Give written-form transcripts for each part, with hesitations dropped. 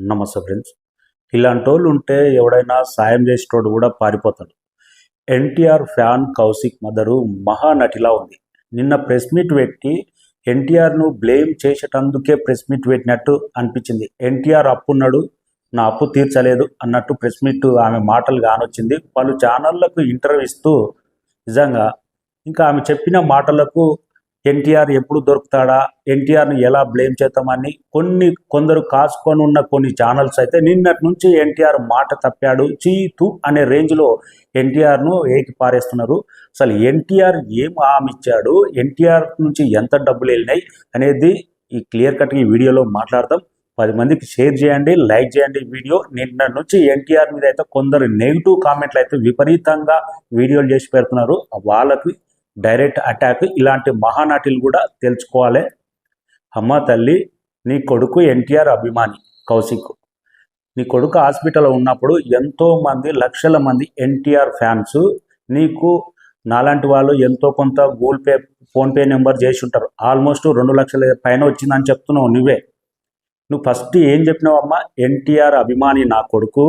నమస్తే ఫ్రెండ్స్. ఇలాంటోళ్ళు ఉంటే ఎవడైనా సాయం చేసేటోడు కూడా పారిపోతాడు. ఎన్టీఆర్ ఫ్యాన్ కౌశిక్ మదరు మహానటిలా ఉంది. నిన్న ప్రెస్ మీట్ పెట్టి ఎన్టీఆర్ను బ్లేమ్ చేసేటందుకే ప్రెస్ మీట్ పెట్టినట్టు అనిపించింది. ఎన్టీఆర్ అప్పున్నాడు, నా అప్పు తీర్చలేదు అన్నట్టు ప్రెస్ మీట్ ఆమె మాటలు కానొచ్చింది. పలు ఛానళ్లకు ఇంటర్వ్యూ ఇస్తూ నిజంగా ఇంకా ఆమె చెప్పిన మాటలకు ఎన్టీఆర్ ఎప్పుడు దొరుకుతాడా, ఎన్టీఆర్ని ఎలా బ్లేమ్ చేద్దామని కొందరు కాసుకొని ఉన్న కొన్ని ఛానల్స్ అయితే నిన్నటి నుంచి ఎన్టీఆర్ మాట తప్పాడు చీతు అనే రేంజ్లో ఎన్టీఆర్ను ఏకి పారేస్తున్నారు. అసలు ఎన్టీఆర్ ఏం హామీ ఇచ్చాడు, ఎన్టీఆర్ నుంచి ఎంత డబ్బులు వెళ్ళినాయి అనేది ఈ క్లియర్ కట్ ఈ వీడియోలో మాట్లాడదాం. 10 మందికి షేర్ చేయండి, లైక్ చేయండి వీడియో. నిన్న నుంచి ఎన్టీఆర్ మీద అయితే కొందరు నెగిటివ్ కామెంట్లు అయితే విపరీతంగా వీడియోలు చేసి పెడుతున్నారు. వాళ్ళకి డైరెక్ట్ అటాక్. ఇలాంటి మహానటులు కూడా తెలుసుకోవాలి. అమ్మ తల్లి, నీ కొడుకు ఎన్టీఆర్ అభిమాని కౌశిక్. నీ కొడుకు హాస్పిటల్లో ఉన్నప్పుడు ఎంతోమంది లక్షల మంది ఎన్టీఆర్ ఫ్యాన్స్ నీకు నాలాంటి వాళ్ళు ఎంతో కొంత గూగుల్ పే ఫోన్పే నెంబర్ చేసి ఉంటారు. ఆల్మోస్ట్ 2 లక్షల పైన వచ్చిందని చెప్తున్నావు నువ్వే. నువ్వు ఫస్ట్ ఏం చెప్పినావమ్మా? ఎన్టీఆర్ అభిమాని నా కొడుకు,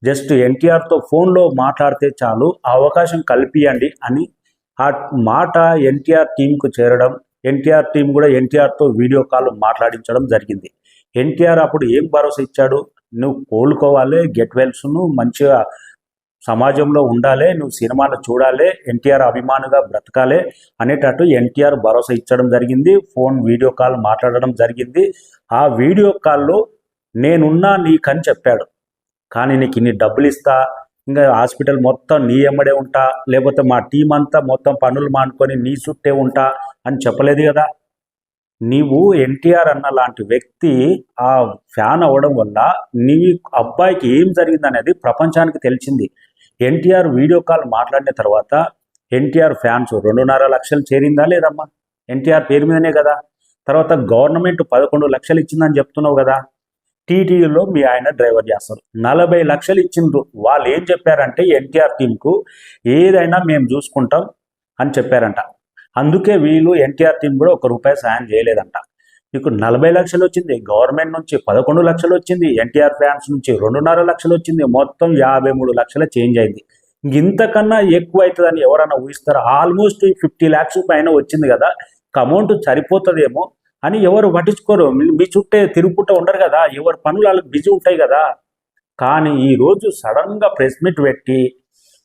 జస్ట్ ఎన్టీఆర్తో ఫోన్లో మాట్లాడితే చాలు, ఆ అవకాశం కల్పియండి అని ఆ మాట ఎన్టీఆర్ టీంకు చేరడం, ఎన్టీఆర్ టీం కూడా ఎన్టీఆర్తో వీడియో కాల్ మాట్లాడించడం జరిగింది. ఎన్టీఆర్ అప్పుడు ఏం భరోసా ఇచ్చాడు? నువ్వు కోలుకోవాలి, గెట్ వెల్స్ను మంచిగా సమాజంలో ఉండాలి, నువ్వు సినిమాలు చూడాలి, ఎన్టీఆర్ అభిమానిగా బ్రతకాలి అనేటట్టు ఎన్టీఆర్ భరోసా ఇచ్చడం జరిగింది. ఫోన్ వీడియో కాల్ మాట్లాడడం జరిగింది. ఆ వీడియో కాల్లో నేనున్నా నీకని చెప్పాడు. కానీ నీకు ఇన్ని డబ్బులు ఇస్తా, ఇంకా హాస్పిటల్ మొత్తం నీ ఎమ్మడే ఉంటా, లేకపోతే మా టీం అంతా మొత్తం పనులు మానుకొని నీ చుట్టే ఉంటా అని చెప్పలేదు కదా. నీవు ఎన్టీఆర్ అన్న లాంటి వ్యక్తి ఆ ఫ్యాన్ అవ్వడం వల్ల నీ అబ్బాయికి ఏం జరిగిందనేది ప్రపంచానికి తెలిసింది. ఎన్టీఆర్ వీడియో కాల్ మాట్లాడిన తర్వాత ఎన్టీఆర్ ఫ్యాన్స్ 2.5 లక్షలు చేరిందా లేదమ్మా? ఎన్టీఆర్ పేరు మీదనే కదా. తర్వాత గవర్నమెంట్ 11 లక్షలు ఇచ్చిందని చెప్తున్నావు కదా. టీటీఈలో మీ ఆయన డ్రైవర్ చేస్తారు, 40 లక్షలు ఇచ్చిండ్రు. వాళ్ళు ఏం చెప్పారంటే ఎన్టీఆర్ టీంకు ఏదైనా మేము చూసుకుంటాం అని చెప్పారంట. అందుకే వీళ్ళు ఎన్టీఆర్ టీం కూడా 1 రూపాయి సాయం చేయలేదంట. మీకు 40 లక్షలు వచ్చింది, గవర్నమెంట్ నుంచి 11 లక్షలు వచ్చింది, ఎన్టీఆర్ ఫ్యాన్స్ నుంచి 2.5 లక్షలు వచ్చింది, మొత్తం 53 లక్షల చేంజ్ అయింది. ఇంతకన్నా ఎక్కువ అవుతుందని ఎవరైనా ఊహిస్తారా? ఆల్మోస్ట్ 50 lakhs పైన వచ్చింది కదా. అమౌంట్ సరిపోతుందేమో అని ఎవరు పట్టించుకోరు. మీ చుట్టే తిరుగుకుంటూ ఉండరు కదా, ఎవరు పనులు వాళ్ళకి బిజీ ఉంటాయి కదా. కానీ ఈరోజు సడన్గా ప్రెస్ మీట్ పెట్టి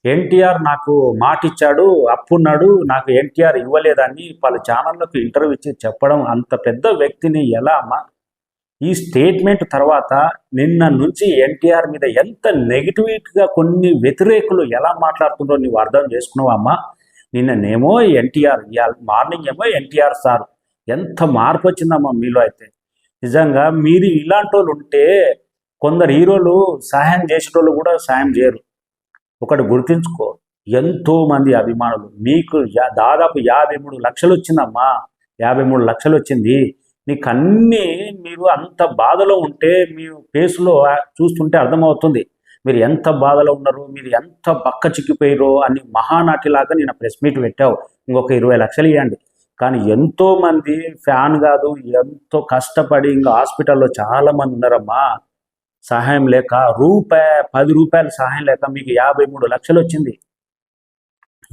ఎన్టీఆర్ నాకు మాట ఇచ్చాడు, అప్పున్నాడు, నాకు ఎన్టీఆర్ ఇవ్వలేదని పలు ఛానళ్లకు ఇంటర్వ్యూ ఇచ్చి చెప్పడం, అంత పెద్ద వ్యక్తిని ఎలా అమ్మా? ఈ స్టేట్మెంట్ తర్వాత నిన్న నుంచి ఎన్టీఆర్ మీద ఎంత నెగిటివిటీగా కొన్ని వ్యతిరేకులు ఎలా మాట్లాడుతుందో నువ్వు అర్థం చేసుకున్నావా అమ్మా? నిన్ననేమో ఎన్టీఆర్, మార్నింగ్ ఏమో ఎన్టీఆర్ సార్. ఎంత మార్పు వచ్చిందమ్మా మీలో అయితే. నిజంగా మీరు ఇలాంటి వాళ్ళు ఉంటే కొందరు హీరోలు సహాయం చేసేటోళ్ళు కూడా సాయం చేయరు. ఒకటి గుర్తుంచుకో, ఎంతోమంది అభిమానులు మీకు దాదాపు 53 లక్షలు వచ్చిందమ్మా. 53 లక్షలు వచ్చింది. నీకు అన్నీ మీరు అంత బాధలో ఉంటే మీ ఫేస్లో చూస్తుంటే అర్థమవుతుంది మీరు ఎంత బాధలో ఉన్నారు, మీరు ఎంత బక్క చిక్కిపోయారో అని. మహానాటిలాగా నేను ప్రెస్ మీట్ పెట్టావు, ఇంకొక 20 లక్షలు ఇవ్వండి. కానీ ఎంతోమంది ఫ్యాన్ కాదు, ఎంతో కష్టపడి ఇంకా హాస్పిటల్లో చాలామంది ఉన్నారమ్మా. సహాయం లేక 10 రూపాయలు సహాయం లేక మీకు 53 లక్షలు వచ్చింది.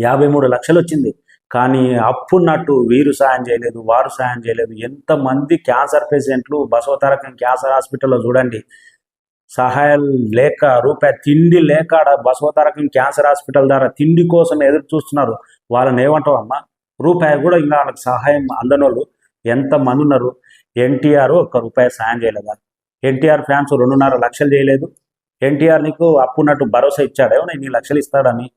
53 లక్షలు వచ్చింది. కానీ అప్పున్నట్టు వీరు సాయం చేయలేదు, వారు సాయం చేయలేదు. ఎంతమంది క్యాన్సర్ పేషెంట్లు బసవతారకం క్యాన్సర్ హాస్పిటల్లో చూడండి, సహాయం లేక రూపాయి తిండి లేక బసవతారకం క్యాన్సర్ హాస్పిటల్ ద్వారా తిండి కోసం ఎదురు చూస్తున్నారు. వాళ్ళని ఏమంటావు అమ్మా? రూపాయి కూడా ఇంకా వాళ్ళకి సహాయం అందనోళ్ళు ఎంతమంది ఉన్నారు. ఎన్టీఆర్ 1 రూపాయి సాయం చేయలేదా? ఎన్టీఆర్ ఫ్యాన్స్ 2.5 లక్షలు చేయలేదు. ఎన్టీఆర్ నీకు అప్పున్నట్టు భరోసా ఇచ్చాడేమో నేను 2 లక్షలు ఇస్తాడని.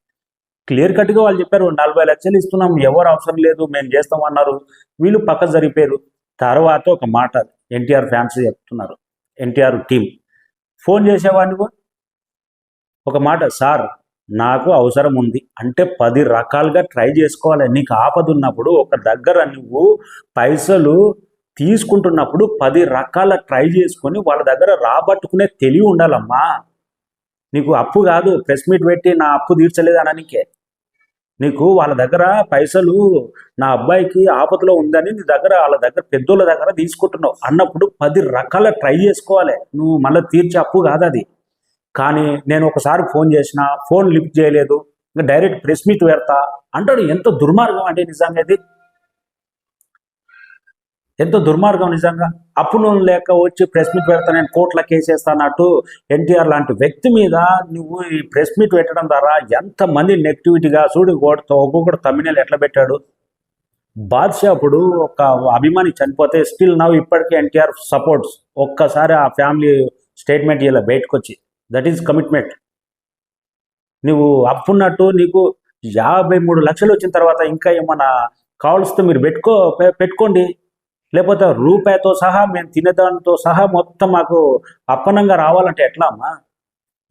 క్లియర్ కట్గా వాళ్ళు చెప్పారు 40 లక్షలు ఇస్తున్నాం, ఎవరు అవసరం లేదు, మేము చేస్తామన్నారు. వీళ్ళు పక్క జరిపారు. తర్వాత ఒక మాట ఎన్టీఆర్ ఫ్యాన్స్ చెప్తున్నారు, ఎన్టీఆర్ టీం ఫోన్ చేసేవాడిని ఒక మాట, సార్ నాకు అవసరం ఉంది అంటే 10 రకాలుగా ట్రై చేసుకోవాలి. నీకు ఆపద ఉన్నప్పుడు ఒక దగ్గర నువ్వు పైసలు తీసుకుంటున్నప్పుడు 10 రకాల ట్రై చేసుకొని వాళ్ళ దగ్గర రాబట్టుకునే తెలివి ఉండాలమ్మా. నీకు అప్పు కాదు ప్రెస్ మీట్ పెట్టి నా అప్పు తీర్చలేదు అననికే. నీకు వాళ్ళ దగ్గర పైసలు నా అబ్బాయికి ఆపదలో ఉందని నీ దగ్గర వాళ్ళ దగ్గర పెద్దోళ్ళ దగ్గర తీసుకుంటున్నావు అన్నప్పుడు 10 రకాల ట్రై చేసుకోవాలి. నువ్వు మళ్ళీ తీర్చే అప్పు కాదు అది. కానీ నేను ఒకసారి ఫోన్ చేసిన, ఫోన్ లిఫ్ట్ చేయలేదు, ఇంకా డైరెక్ట్ ప్రెస్ మీట్ పెడతా అంటాడు. ఎంత దుర్మార్గం అంటే నిజంగా ఇది, ఎంతో దుర్మార్గం నిజంగా. అప్పుడు లేక వచ్చి ప్రెస్ మీట్ పెడతా, నేను కోర్టులో కేసేస్తా అన్నట్టు ఎన్టీఆర్ లాంటి వ్యక్తి మీద నువ్వు ఈ ప్రెస్ మీట్ పెట్టడం ద్వారా ఎంతమంది నెగిటివిటీగా చూడు. ఒక్కొక్కడు తమిళనాడు ఎట్లా పెట్టాడు. బాద్షా అప్పుడు ఒక అభిమాని చనిపోతే స్టిల్ నవ్వు ఇప్పటికీ ఎన్టీఆర్ సపోర్ట్స్. ఒక్కసారి ఆ ఫ్యామిలీ స్టేట్మెంట్ ఇలా బయటకు వచ్చి, దట్ ఈజ్ కమిట్మెంట్. నువ్వు అప్పున్నట్టు నీకు 53 లక్షలు వచ్చిన తర్వాత ఇంకా ఏమన్నా కావాల్సితే మీరు పెట్టుకోండి. లేకపోతే రూపాయితో సహా మేము తినేదానితో సహా మొత్తం మాకు అప్పనంగా రావాలంటే ఎట్లా అమ్మా?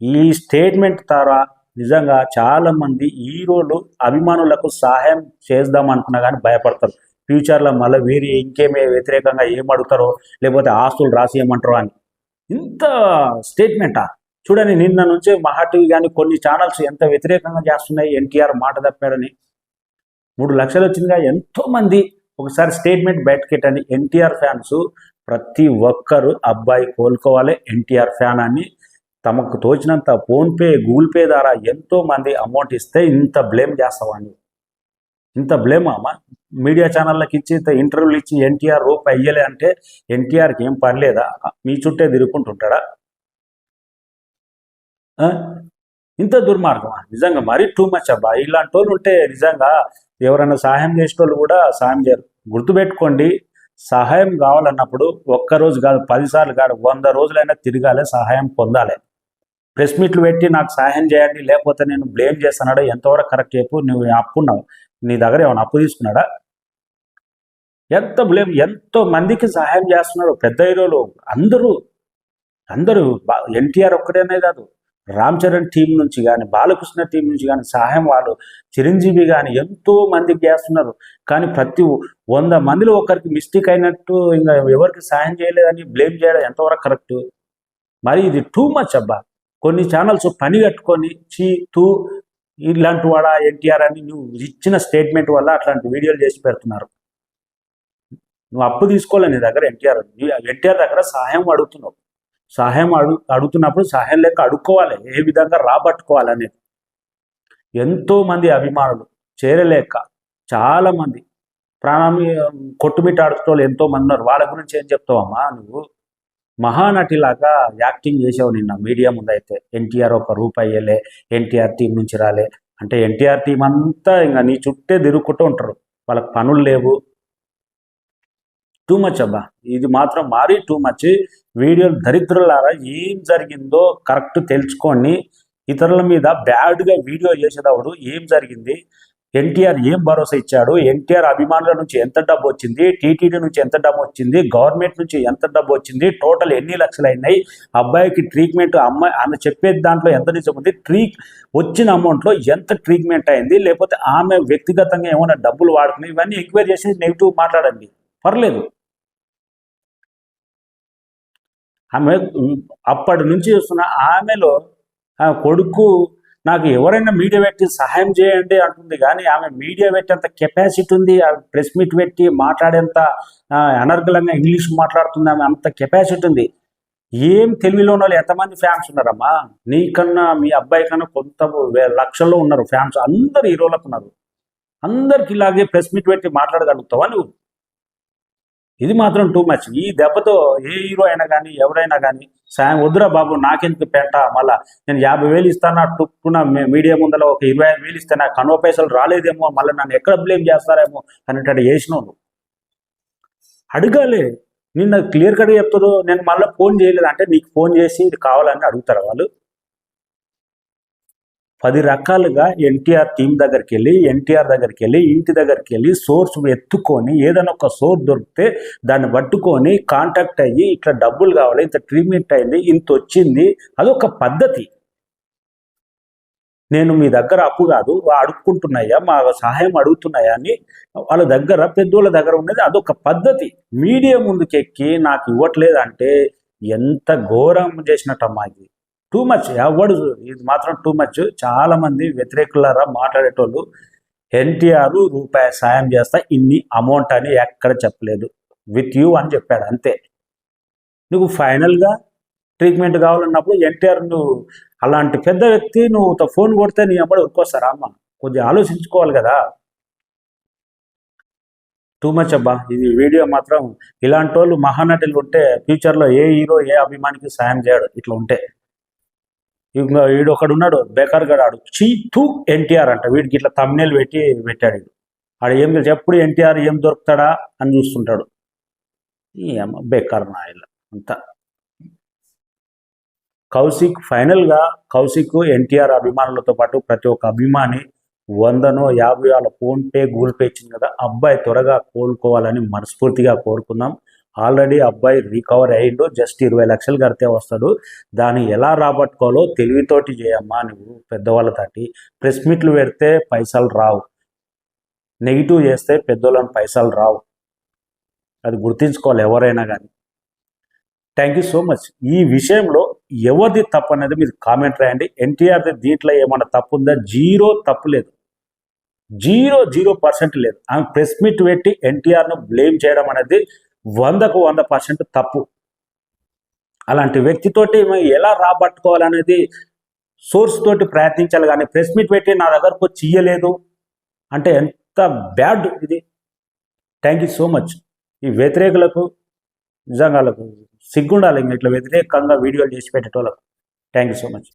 ఈ స్టేట్మెంట్ ద్వారా నిజంగా చాలామంది హీరోలు అభిమానులకు సహాయం చేద్దామనుకున్నా కానీ భయపడతారు. ఫ్యూచర్లో మళ్ళీ వేరే ఇంకేమే వ్యతిరేకంగా ఏం అడుగుతారో, లేకపోతే ఆస్తులు రాసి ఏమంటారో అని. ఇంత స్టేట్మెంటా? చూడండి, నిన్న నుంచి మహా టీవీ కానీ కొన్ని ఛానల్స్ ఎంత వ్యతిరేకంగా చేస్తున్నాయి. ఎన్టీఆర్ మాట తప్పాడని 3 లక్షలు వచ్చిందిగా. ఎంతోమంది ఒకసారి స్టేట్మెంట్ బయటకెట్టండి. ఎన్టీఆర్ ఫ్యాన్స్ ప్రతి ఒక్కరు అబ్బాయి కోలుకోవాలి, ఎన్టీఆర్ ఫ్యాన్ అని తమకు తోచినంత ఫోన్పే, గూగుల్ పే ద్వారా ఎంతోమంది అమౌంట్ ఇస్తే ఇంత బ్లేమ్ చేస్తామని. ఇంత బ్లేమ్ అమ్మా? మీడియా ఛానళ్ళకి ఇచ్చి ఇంటర్వ్యూలు ఇచ్చి ఎన్టీఆర్ రూపాయి అయ్యలే అంటే ఎన్టీఆర్కి ఏం పర్లేదా? మీ చుట్టే తిరుగుకుంటుంటాడా? ఇంత దుర్మార్గమా? నిజంగా మరీ టూ మచ్ అబ్బా. ఇలాంటి వాళ్ళు ఉంటే నిజంగా ఎవరైనా సహాయం చేసేటోళ్ళు కూడా సహాయం చేయరు. గుర్తుపెట్టుకోండి, సహాయం కావాలన్నప్పుడు ఒక్కరోజు కాదు, 10 సార్లు కాదు, 100 రోజులైనా తిరగాలి, సహాయం పొందాలి. ప్రెస్ మీట్లు పెట్టి నాకు సహాయం చేయండి లేకపోతే నేను బ్లేమ్ చేస్తున్నాడో ఎంతవరకు కరెక్ట్ చెప్పు. నువ్వు అప్పున్నావు, నీ దగ్గర ఏమైనా అప్పు తీసుకున్నాడా? ఎంత బ్లేమ్, ఎంతో మందికి సహాయం చేస్తున్నారు పెద్ద హీరోలు అందరూ. ఎన్టీఆర్ ఒక్కడేనే కాదు, రామ్ చరణ్ టీం నుంచి కానీ, బాలకృష్ణ టీం నుంచి కానీ సహాయం వాళ్ళు, చిరంజీవి కానీ ఎంతో మందికి చేస్తున్నారు. కానీ ప్రతి 100 మందిలో ఒకరికి మిస్టేక్ అయినట్టు ఇంకా ఎవరికి సహాయం చేయలేదని బ్లేమ్ చేయడం ఎంతవరకు కరెక్ట్? మరి ఇది టూ మచ్ అబ్బా. కొన్ని ఛానల్స్ పని కట్టుకొని ఇలాంటి వాడా ఎన్టీఆర్ అని నువ్వు ఇచ్చిన స్టేట్మెంట్ వల్ల అట్లాంటి వీడియోలు చేసి పెడుతున్నారు. నువ్వు అప్పు తీసుకోలే, నీ దగ్గర ఎన్టీఆర్ దగ్గర సహాయం అడుగుతున్నావు. సహాయం అడుగుతున్నప్పుడు సహాయం లెక్క అడుక్కోవాలి, ఏ విధంగా రాబట్టుకోవాలనేది. ఎంతోమంది అభిమానులు చేరలేక చాలామంది ప్రాణాన్ని కొట్టుమిట్టాడుతున్న ఎంతోమంది ఉన్నారు. వాళ్ళ గురించి ఏం చెప్తావమ్మా నువ్వు? మహానటిలాగా యాక్టింగ్ చేసావు నిన్న మీడియా ముందు. అయితే ఎన్టీఆర్ ఒక రూపాయి అయ్యలే, ఎన్టీఆర్ టీం నుంచి రాలే అంటే ఎన్టీఆర్ టీం అంతా ఇంకా నీ చుట్టే తిరుగుకుంటూ ఉంటారు. వాళ్ళకి పనులు లేవు. టూ మచ్ అబ్బా, ఇది మాత్రం మరీ టూ మచ్. వీడియోలు దరిద్రులారా, ఏం జరిగిందో కరెక్ట్ తెలుసుకోండి. ఇతరుల మీద బ్యాడ్గా వీడియో చేసేటప్పుడు ఏం జరిగింది, ఎన్టీఆర్ ఏం భరోసా ఇచ్చాడు, ఎన్టీఆర్ అభిమానుల నుంచి ఎంత డబ్బు వచ్చింది, టీటీడీ నుంచి ఎంత డబ్బు వచ్చింది, గవర్నమెంట్ నుంచి ఎంత డబ్బు వచ్చింది, టోటల్ ఎన్ని లక్షలు అయినాయి, అబ్బాయికి ట్రీట్మెంట్, ఆమె చెప్పేది దాంట్లో ఎంత నిజం ఉంది, వచ్చిన అమౌంట్లో ఎంత ట్రీట్మెంట్ అయింది, లేకపోతే ఆమె వ్యక్తిగతంగా ఏమైనా డబ్బులు వాడుకున్నాయి, ఇవన్నీ ఎంక్వైరీ చేసి నెగిటివ్ మాట్లాడండి, పర్లేదు. ఆమె అప్పటి నుంచి చూస్తున్న ఆమెలో కొడుకు నాకు ఎవరైనా మీడియా పెట్టి సహాయం చేయండి అంటుంది, కానీ ఆమె మీడియా పెట్టేంత కెపాసిటీ ఉంది, ప్రెస్ మీట్ పెట్టి మాట్లాడేంత అనర్గళంగా ఇంగ్లీష్ మాట్లాడుతుంది, ఆమె అంత కెపాసిటీ ఉంది. ఏం తెలివిలో ఉన్న వాళ్ళు ఎంతమంది ఫ్యాన్స్ ఉన్నారమ్మా? నీకన్నా మీ అబ్బాయి కన్నా కొంత లక్షల్లో ఉన్నారు ఫ్యాన్స్, అందరు హీరోలకు ఉన్నారు. అందరికి ఇలాగే ప్రెస్ మీట్ పెట్టి మాట్లాడగలుగుతావా నువ్వు? ఇది మాత్రం టూ మచ్. ఈ దెబ్బతో ఏ హీరో అయినా కానీ ఎవరైనా కానీ సాయం వద్దురా బాబు, నాకెందుకు పెంట, మళ్ళా నేను 50,000 ఇస్తానా టుక్కున మీడియా ముందర ఒక 25,000 ఇస్తే నాకు కనువ పైసలు రాలేదేమో, మళ్ళీ నన్ను ఎక్కడ బ్లేమ్ చేస్తారేమో అనేటట్టు చేసినావు. అడగాలి. నిన్న క్లియర్ కట్గా చెప్తారు, నేను మళ్ళీ ఫోన్ చేయలేదు అంటే నీకు ఫోన్ చేసి ఇది కావాలని అడుగుతారు వాళ్ళు. 10 రకాలుగా ఎన్టీఆర్ టీం దగ్గరికి వెళ్ళి, ఎన్టీఆర్ దగ్గరికి వెళ్ళి, ఇంటి దగ్గరికి వెళ్ళి సోర్స్ ఎత్తుకొని, ఏదైనా ఒక సోర్స్ దొరికితే దాన్ని పట్టుకొని కాంటాక్ట్ అయ్యి ఇట్లా డబ్బులు కావాలి, ఇంత ట్రీట్మెంట్ అయింది, ఇంత వచ్చింది, అదొక పద్ధతి. నేను మీ దగ్గర అప్పు కాదు అడుక్కుంటున్నాయా, మా సహాయం అడుగుతున్నాయా అని వాళ్ళ దగ్గర, పెద్దోళ్ళ దగ్గర ఉన్నది అదొక పద్ధతి. మీడియా ముందుకెక్కి నాకు ఇవ్వట్లేదు అంటే ఎంత ఘోరం చేసినట్టమ్మా. ఇది టూ మచ్. ఎవడు ఇది మాత్రం టూ మచ్. చాలామంది వ్యతిరేకులారా మాట్లాడేటోళ్ళు ఎన్టీఆర్ రూపాయి సాయం చేస్తా ఇన్ని అమౌంట్ అని ఎక్కడ చెప్పలేదు, విత్ యూ అని చెప్పాడు అంతే. నువ్వు ఫైనల్గా ట్రీట్మెంట్ కావాలన్నప్పుడు ఎన్టీఆర్ నువ్వు అలాంటి పెద్ద వ్యక్తి నువ్వు ఫోన్ కొడితే నీ అమ్మడు ఉరుకొస్తారా అమ్మ, కొంచెం ఆలోచించుకోవాలి కదా. టూ మచ్ అబ్బా ఇది వీడియో మాత్రం. ఇలాంటి వాళ్ళు మహానటులు ఉంటే ఫ్యూచర్లో ఏ హీరో ఏ అభిమానికి సాయం చేయడు ఇట్లా ఉంటే. ఇంకా వీడు ఒకడు ఉన్నాడు బేకార్ గడు, ఆడు చీటు ఎన్టీఆర్ అంట, వీడికి ఇట్లా తమ్నేల్ పెట్టాడు వీడు. ఆడు ఏం తెలుసు ఎప్పుడు ఎన్టీఆర్ ఏం దొరుకుతాడా అని చూస్తుంటాడు. ఈ అమ్మ బేకార్ నాయలు అంతా. కౌశిక్ ఫైనల్గా కౌశిక్ ఎన్టీఆర్ అభిమానులతో పాటు ప్రతి ఒక్క అభిమాని 100నో 50 వాళ్ళ ఫోన్పే గూగుల్ పే ఇచ్చింది కదా, అబ్బాయి త్వరగా కోలుకోవాలని మనస్ఫూర్తిగా కోరుకుందాం. ఆల్రెడీ అబ్బాయి రికవర్ అయ్యిండు, జస్ట్ 20 లక్షలు కడితే వస్తాడు. దాన్ని ఎలా రాబట్టుకోవాలో తెలివితోటి చేయమ్మా నువ్వు పెద్దవాళ్ళతోటి. ప్రెస్ మీట్లు పెడితే పైసలు రావు, నెగిటివ్ చేస్తే పెద్దోళ్ళని పైసలు రావు, అది గుర్తించుకోవాలి ఎవరైనా కానీ. Thank you so much. ఈ విషయంలో ఎవరిది తప్పు అనేది మీరు కామెంట్ రాయండి. ఎన్టీఆర్ది దీంట్లో ఏమైనా తప్పు ఉందా? జీరో తప్పు లేదు, 0% లేదు. ఆమె ప్రెస్ మీట్ పెట్టి ఎన్టీఆర్ను బ్లేమ్ చేయడం అనేది 100% తప్పు. అలాంటి వ్యక్తితోటి ఎలా రాబట్టుకోవాలనేది సోర్స్ తోటి ప్రయత్నించాలి, కానీ ప్రెస్ మీట్ పెట్టి నా దగ్గరకు వచ్చి ఇయ్యలేదు అంటే ఎంత బ్యాడ్ ఇది. Thank you so much. ఈ వ్యతిరేకులకు నిజంగా సిగ్గుండాలి ఇట్లా వ్యతిరేకంగా వీడియోలు చేసి పెట్టేటోళ్ళకు. Thank you so much.